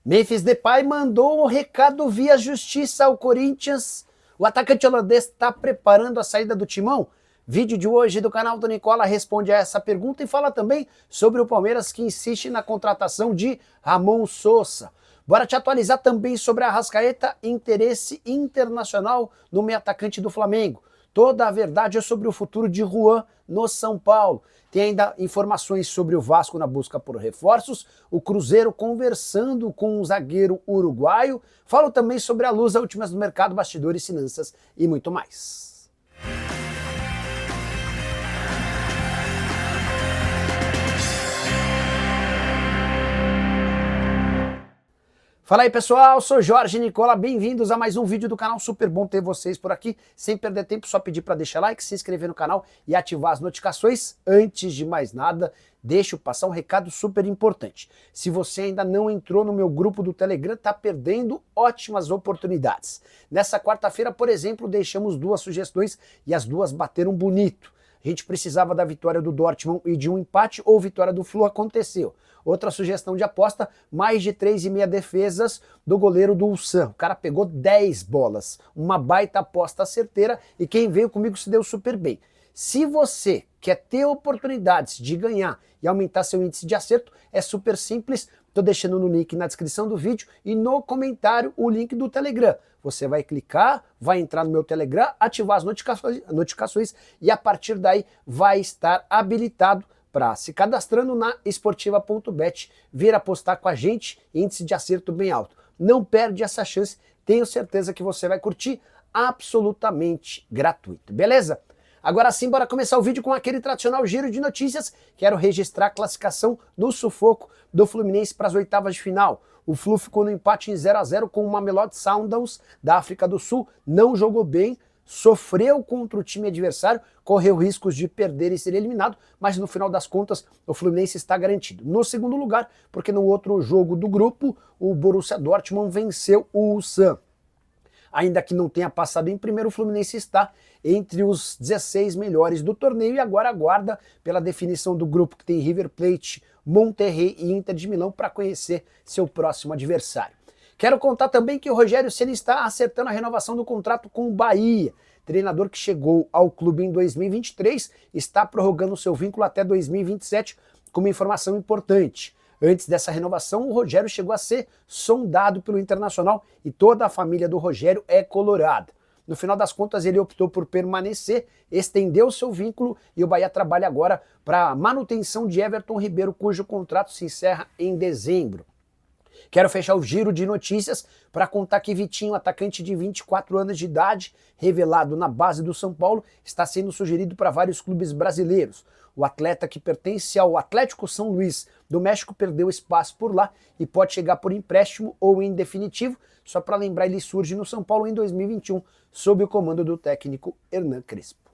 Memphis Depay mandou um recado via justiça ao Corinthians. O atacante holandês está preparando a saída do timão? Vídeo de hoje do canal do Nicola responde a essa pergunta e fala também sobre o Palmeiras que insiste na contratação de Ramon Sosa. Bora te atualizar também sobre a Arrascaeta, interesse internacional no meio atacante do Flamengo. Toda a verdade é sobre o futuro de Juan no São Paulo. Tem ainda informações sobre o Vasco na busca por reforços, o Cruzeiro conversando com um zagueiro uruguaio. Falo também sobre a Lusa, últimas do mercado, bastidores, finanças e muito mais. Fala aí pessoal, sou Jorge Nicola, bem-vindos a mais um vídeo do canal, super bom ter vocês por aqui. Sem perder tempo, só pedir para deixar like, se inscrever no canal e ativar as notificações. Antes de mais nada, deixa eu passar um recado super importante. Se você ainda não entrou no meu grupo do Telegram, tá perdendo ótimas oportunidades. Nessa quarta-feira, por exemplo, deixamos duas sugestões e as duas bateram bonito. A gente precisava da vitória do Dortmund e de um empate ou vitória do Flu, aconteceu. Outra sugestão de aposta, mais de 3,5 defesas do goleiro do Ulsan. O cara pegou 10 bolas, uma baita aposta certeira e quem veio comigo se deu super bem. Se você quer ter oportunidades de ganhar e aumentar seu índice de acerto, é super simples. Estou deixando no link na descrição do vídeo e no comentário o link do Telegram. Você vai clicar, vai entrar no meu Telegram, ativar as notificações e a partir daí vai estar habilitado para, se cadastrando na esportiva.bet, vir apostar com a gente, índice de acerto bem alto. Não perde essa chance, tenho certeza que você vai curtir, absolutamente gratuito, beleza? Agora sim, bora começar o vídeo com aquele tradicional giro de notícias. Quero registrar a classificação do sufoco do Fluminense para as oitavas de final. O Flu ficou no empate em 0-0 com o Mamelodi Sundowns da África do Sul, não jogou bem, sofreu contra o time adversário, correu riscos de perder e ser eliminado, mas no final das contas o Fluminense está garantido. No segundo lugar, porque no outro jogo do grupo, o Borussia Dortmund venceu o Ulsan. Ainda que não tenha passado em primeiro, o Fluminense está entre os 16 melhores do torneio e agora aguarda pela definição do grupo que tem River Plate, Monterrey e Inter de Milão para conhecer seu próximo adversário. Quero contar também que o Rogério Ceni está acertando a renovação do contrato com o Bahia. Treinador que chegou ao clube em 2023, está prorrogando seu vínculo até 2027, com uma informação importante. Antes dessa renovação, o Rogério chegou a ser sondado pelo Internacional e toda a família do Rogério é colorada. No final das contas, ele optou por permanecer, estendeu seu vínculo e o Bahia trabalha agora para a manutenção de Everton Ribeiro, cujo contrato se encerra em dezembro. Quero fechar o giro de notícias para contar que Vitinho, atacante de 24 anos de idade, revelado na base do São Paulo, está sendo sugerido para vários clubes brasileiros. O atleta, que pertence ao Atlético São Luís do México, perdeu espaço por lá e pode chegar por empréstimo ou em definitivo. Só para lembrar, ele surge no São Paulo em 2021, sob o comando do técnico Hernan Crespo.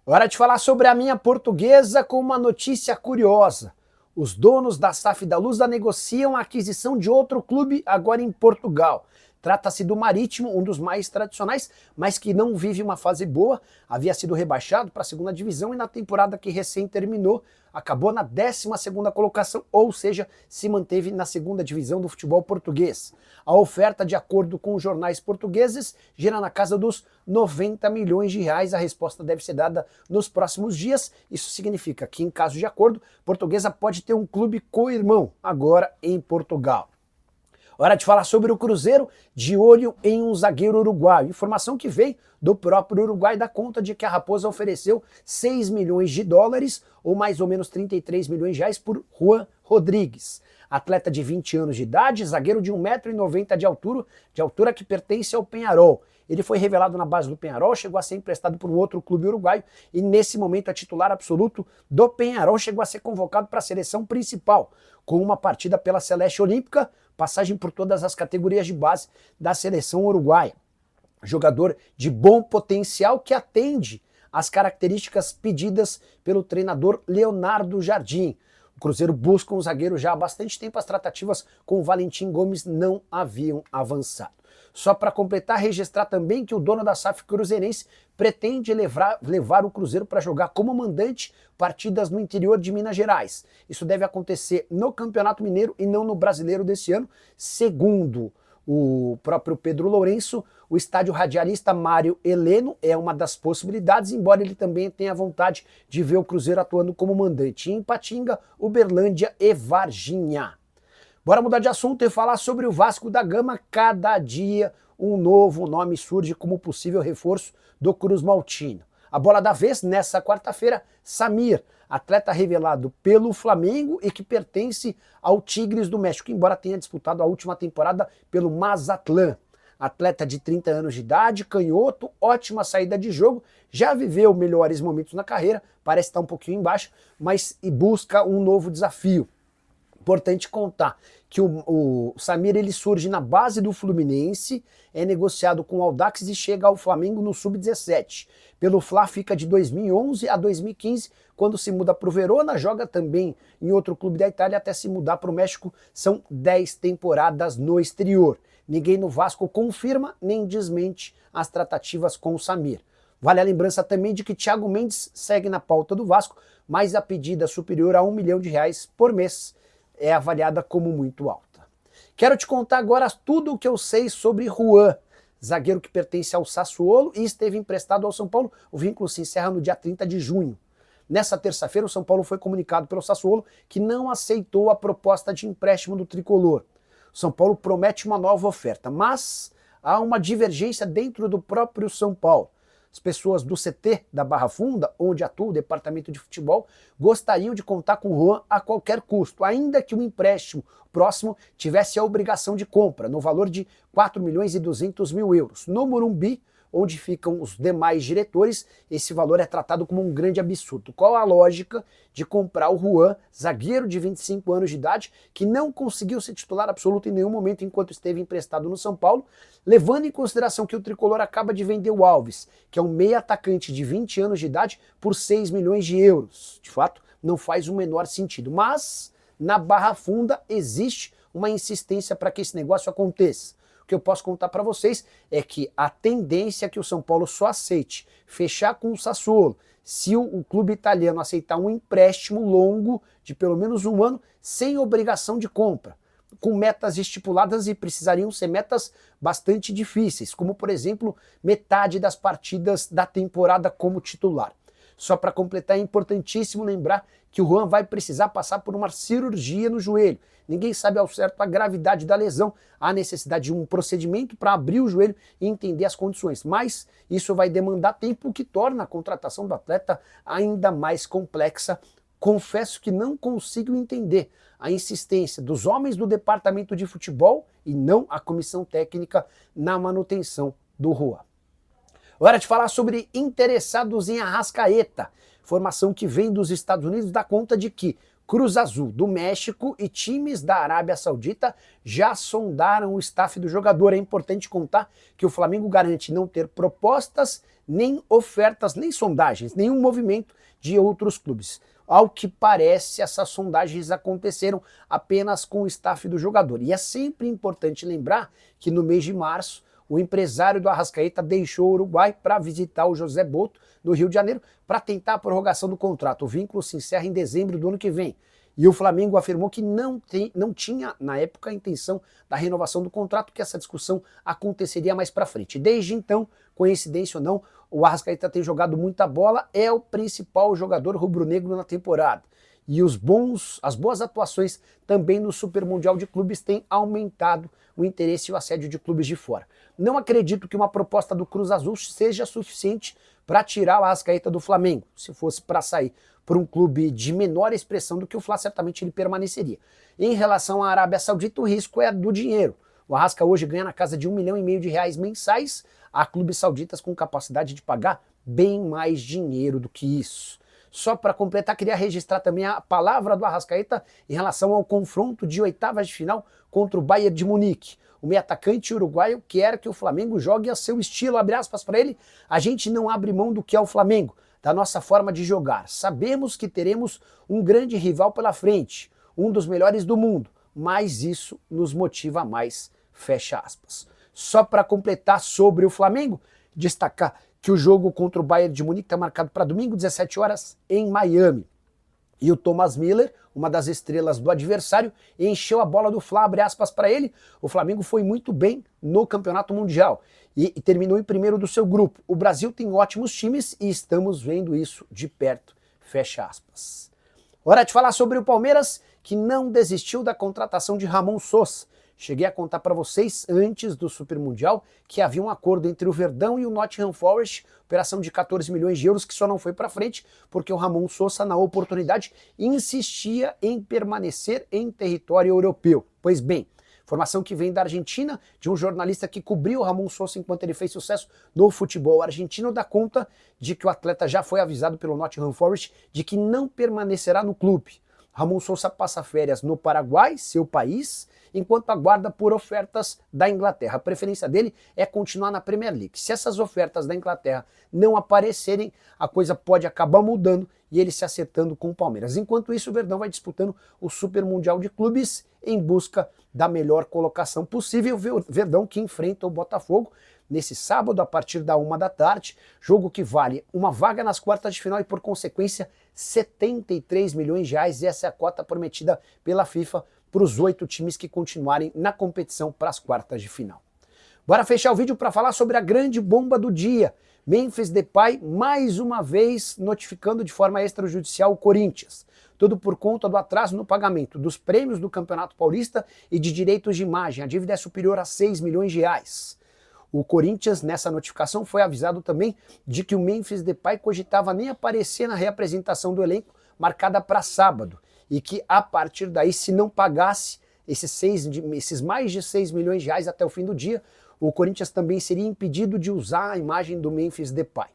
Hora de falar sobre a minha Portuguesa com uma notícia curiosa. Os donos da SAF da Lusa negociam a aquisição de outro clube agora em Portugal. Trata-se do Marítimo, um dos mais tradicionais, mas que não vive uma fase boa. Havia sido rebaixado para a segunda divisão e na temporada que recém terminou, acabou na 12ª colocação, ou seja, se manteve na segunda divisão do futebol português. A oferta, de acordo com os jornais portugueses, gira na casa dos 90 milhões de reais. A resposta deve ser dada nos próximos dias. Isso significa que, em caso de acordo, Portuguesa pode ter um clube co-irmão, agora em Portugal. Hora de falar sobre o Cruzeiro, de olho em um zagueiro uruguaio. Informação que veio do próprio Uruguai dá conta de que a Raposa ofereceu 6 milhões de dólares, ou mais ou menos 33 milhões de reais, por Juan Rodrigues. Atleta de 20 anos de idade, zagueiro de 1,90 m de altura que pertence ao Peñarol. Ele foi revelado na base do Peñarol, chegou a ser emprestado por um outro clube uruguaio e nesse momento é titular absoluto do Peñarol, chegou a ser convocado para a seleção principal, com uma partida pela Celeste Olímpica, passagem por todas as categorias de base da seleção uruguaia. Jogador de bom potencial que atende às características pedidas pelo treinador Leonardo Jardim. O Cruzeiro busca um zagueiro já há bastante tempo, as tratativas com o Valentim Gomes não haviam avançado. Só para completar, registrar também que o dono da SAF cruzeirense pretende levar o Cruzeiro para jogar como mandante partidas no interior de Minas Gerais. Isso deve acontecer no Campeonato Mineiro e não no Brasileiro desse ano, segundo o próprio Pedro Lourenço. O estádio radialista Mário Heleno é uma das possibilidades, embora ele também tenha vontade de ver o Cruzeiro atuando como mandante em Ipatinga, Uberlândia e Varginha. Bora mudar de assunto e falar sobre o Vasco da Gama. Cada dia um novo nome surge como possível reforço do Cruz Maltino. A bola da vez, nessa quarta-feira, Samir, atleta revelado pelo Flamengo e que pertence ao Tigres do México, embora tenha disputado a última temporada pelo Mazatlán. Atleta de 30 anos de idade, canhoto, ótima saída de jogo, já viveu melhores momentos na carreira, parece estar um pouquinho embaixo, mas busca um novo desafio. Importante contar que o Samir ele surge na base do Fluminense, é negociado com o Audax e chega ao Flamengo no Sub-17. Pelo Fla fica de 2011 a 2015, quando se muda para o Verona, joga também em outro clube da Itália até se mudar para o México. São 10 temporadas no exterior. Ninguém no Vasco confirma nem desmente as tratativas com o Samir. Vale a lembrança também de que Thiago Mendes segue na pauta do Vasco, mas a pedida superior a R$1 milhão por mês é avaliada como muito alta. Quero te contar agora tudo o que eu sei sobre Juan, zagueiro que pertence ao Sassuolo e esteve emprestado ao São Paulo. O vínculo se encerra no dia 30 de junho. Nessa terça-feira, o São Paulo foi comunicado pelo Sassuolo que não aceitou a proposta de empréstimo do tricolor. O São Paulo promete uma nova oferta, mas há uma divergência dentro do próprio São Paulo. As pessoas do CT da Barra Funda, onde atua o departamento de futebol, gostariam de contar com o Juan a qualquer custo, ainda que o empréstimo próximo tivesse a obrigação de compra, no valor de 4.200.000 euros. No Morumbi, onde ficam os demais diretores, esse valor é tratado como um grande absurdo. Qual a lógica de comprar o Juan, zagueiro de 25 anos de idade, que não conseguiu ser titular absoluto em nenhum momento enquanto esteve emprestado no São Paulo, levando em consideração que o tricolor acaba de vender o Alves, que é um meia atacante de 20 anos de idade, por 6 milhões de euros. De fato, não faz o menor sentido. Mas, na Barra Funda, existe uma insistência para que esse negócio aconteça. O que eu posso contar para vocês é que a tendência é que o São Paulo só aceite fechar com o Sassuolo se o clube italiano aceitar um empréstimo longo de pelo menos um ano sem obrigação de compra, com metas estipuladas, e precisariam ser metas bastante difíceis, como por exemplo metade das partidas da temporada como titular. Só para completar, é importantíssimo lembrar que o Juan vai precisar passar por uma cirurgia no joelho. Ninguém sabe ao certo a gravidade da lesão, há necessidade de um procedimento para abrir o joelho e entender as condições. Mas isso vai demandar tempo, o que torna a contratação do atleta ainda mais complexa. Confesso que não consigo entender a insistência dos homens do departamento de futebol e não a comissão técnica na manutenção do Juan. Hora de falar sobre interessados em Arrascaeta. Informação que vem dos Estados Unidos dá conta de que Cruz Azul do México e times da Arábia Saudita já sondaram o staff do jogador. É importante contar que o Flamengo garante não ter propostas, nem ofertas, nem sondagens, nenhum movimento de outros clubes. Ao que parece, essas sondagens aconteceram apenas com o staff do jogador. E é sempre importante lembrar que no mês de março, o empresário do Arrascaeta deixou o Uruguai para visitar o José Boto, no Rio de Janeiro, para tentar a prorrogação do contrato. O vínculo se encerra em dezembro do ano que vem. E o Flamengo afirmou que não tinha, na época, a intenção da renovação do contrato, que essa discussão aconteceria mais para frente. Desde então, coincidência ou não, o Arrascaeta tem jogado muita bola, é o principal jogador rubro-negro na temporada. E as boas atuações também no Super Mundial de Clubes têm aumentado o interesse e o assédio de clubes de fora. Não acredito que uma proposta do Cruz Azul seja suficiente para tirar o Arrascaeta do Flamengo. Se fosse para sair por um clube de menor expressão do que o Fla, certamente ele permaneceria. Em relação à Arábia Saudita, o risco é do dinheiro. O Arrasca hoje ganha na casa de R$1,5 milhão mensais. Há clubes sauditas com capacidade de pagar bem mais dinheiro do que isso. Só para completar, queria registrar também a palavra do Arrascaeta em relação ao confronto de oitavas de final contra o Bayern de Munique. O meio-atacante uruguaio quer que o Flamengo jogue a seu estilo, abre aspas para ele: a gente não abre mão do que é o Flamengo. da nossa forma de jogar. Sabemos que teremos um grande rival pela frente, um dos melhores do mundo, mas isso nos motiva mais, fecha aspas. Só para completar sobre o Flamengo, destacar que o jogo contra o Bayern de Munique está marcado para domingo, 17 horas, em Miami. E o Thomas Müller, uma das estrelas do adversário, encheu a bola do Fla, abre aspas para ele. O Flamengo foi muito bem no Campeonato Mundial e terminou em primeiro do seu grupo. O Brasil tem ótimos times e estamos vendo isso de perto, fecha aspas. Hora de falar sobre o Palmeiras, que não desistiu da contratação de Ramon Sosa. Cheguei a contar para vocês, antes do Super Mundial, que havia um acordo entre o Verdão e o Nottingham Forest, operação de 14 milhões de euros, que só não foi para frente, porque o Ramon Sosa, na oportunidade, insistia em permanecer em território europeu. Pois bem, informação que vem da Argentina, de um jornalista que cobriu o Ramon Sosa enquanto ele fez sucesso no futebol argentino, dá conta de que o atleta já foi avisado pelo Nottingham Forest de que não permanecerá no clube. Ramon Sosa passa férias no Paraguai, seu país, enquanto aguarda por ofertas da Inglaterra. A preferência dele é continuar na Premier League. Se essas ofertas da Inglaterra não aparecerem, a coisa pode acabar mudando e ele se acertando com o Palmeiras. Enquanto isso, o Verdão vai disputando o Super Mundial de Clubes em busca da melhor colocação possível. O Verdão que enfrenta o Botafogo nesse sábado, a partir da 1 da tarde, jogo que vale uma vaga nas quartas de final e, por consequência, 73 milhões de reais. E essa é a cota prometida pela FIFA para os 8 times que continuarem na competição para as quartas de final. Bora fechar o vídeo para falar sobre a grande bomba do dia. Memphis Depay, mais uma vez, notificando de forma extrajudicial o Corinthians. Tudo por conta do atraso no pagamento dos prêmios do Campeonato Paulista e de direitos de imagem. A dívida é superior a 6 milhões de reais. O Corinthians, nessa notificação, foi avisado também de que o Memphis Depay cogitava nem aparecer na reapresentação do elenco marcada para sábado e que, a partir daí, se não pagasse esses mais de 6 milhões de reais até o fim do dia, o Corinthians também seria impedido de usar a imagem do Memphis Depay.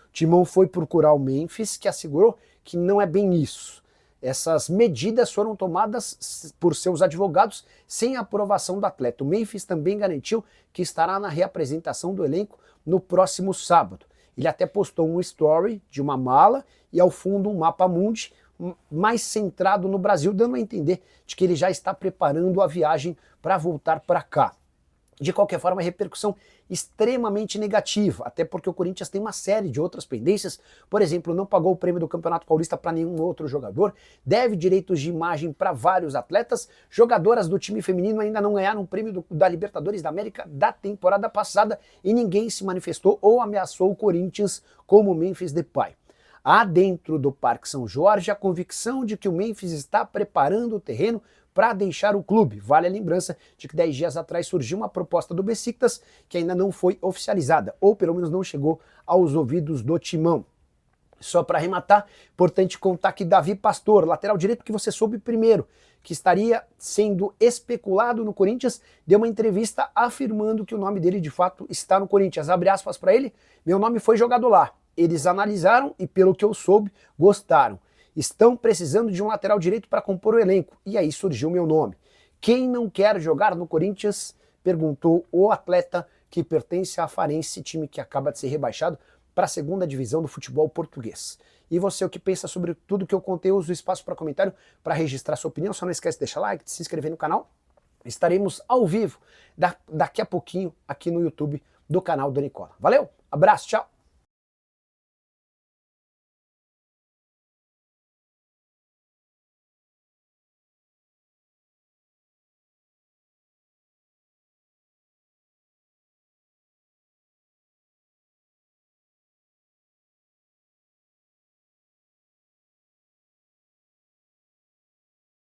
O Timão foi procurar o Memphis, que assegurou que não é bem isso. Essas medidas foram tomadas por seus advogados sem aprovação do atleta. O Memphis também garantiu que estará na reapresentação do elenco no próximo sábado. Ele até postou um story de uma mala e ao fundo um mapa mundi mais centrado no Brasil, dando a entender de que ele já está preparando a viagem para voltar para cá. De qualquer forma, a repercussão extremamente negativa, até porque o Corinthians tem uma série de outras pendências. Por exemplo, não pagou o prêmio do Campeonato Paulista para nenhum outro jogador, deve direitos de imagem para vários atletas, jogadoras do time feminino ainda não ganharam o prêmio da Libertadores da América da temporada passada e ninguém se manifestou ou ameaçou o Corinthians como o Memphis Depay. Há dentro do Parque São Jorge a convicção de que o Memphis está preparando o terreno para deixar o clube. Vale a lembrança de que 10 dias atrás surgiu uma proposta do Besiktas que ainda não foi oficializada, ou pelo menos não chegou aos ouvidos do Timão. Só para arrematar, importante contar que Davi Pastor, lateral direito que você soube primeiro, que estaria sendo especulado no Corinthians, deu uma entrevista afirmando que o nome dele de fato está no Corinthians. Abre aspas para ele, meu nome foi jogado lá. Eles analisaram e, pelo que eu soube, gostaram. Estão precisando de um lateral direito para compor o elenco. E aí surgiu meu nome. Quem não quer jogar no Corinthians? Perguntou o atleta que pertence à Farense, time que acaba de ser rebaixado para a segunda divisão do futebol português. E você, o que pensa sobre tudo que eu contei? Uso o espaço para comentário para registrar sua opinião. Só não esquece de deixar like, de se inscrever no canal. Estaremos ao vivo daqui a pouquinho aqui no YouTube do canal do Nicola. Valeu, abraço, tchau!